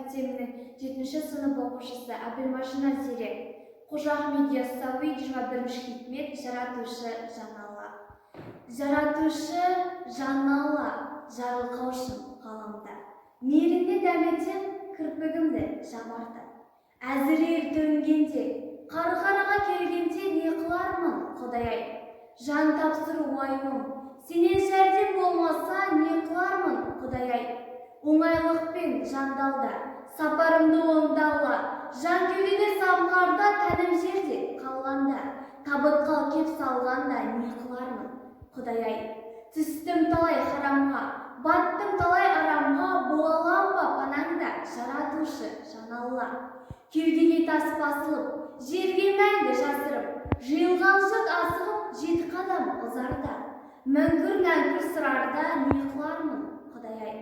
мектебінің 7-ші сынып оқушысы Әбілмашина Зере. Қожа Ахмет Яссауи 21-ші хикмет жаратушы жаналла. Жаратушы жаналла, жарылқаушым ғаламда. Мерінде дәметем кірпігімді жабарда. Әзірер төнгенде, қар-қараға келгенде не қылармын, Құдай-ай? Жан тапсыру уайымым, сенен жәрдем болмаса не қылармын, Құдай-ай? Оңайлықпен жандалда, сапарымды оңдалла, жан кеудеде самғарда, тәнім жерде қалғанда, табытқа кеп салғанда не қылармын, Құдай-ай? Түстім талай харамға, баттым талай арамға, болалам ба панаңда, жаратушы жаналла. Кеудеге тас басылып, жерге мәңгі жасырып, жиылған жұрт асығып, 7 қадам ұзарда, мәңгүр сырарда не қылармын, Құдай-ай?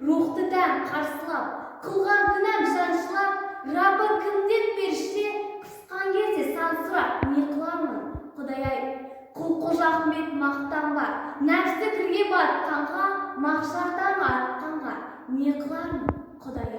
Рухты тән қарсылап, қылған күнәм жаншылап, Раббы кімдеп періште, қысқан кезде сансырап, не қылармын, Құдай-ай? Құл Қожа Ахмет мақтанба, нәпсі кірге батқанға, мақшардан артқанға, не қылармын, Құдай-ай?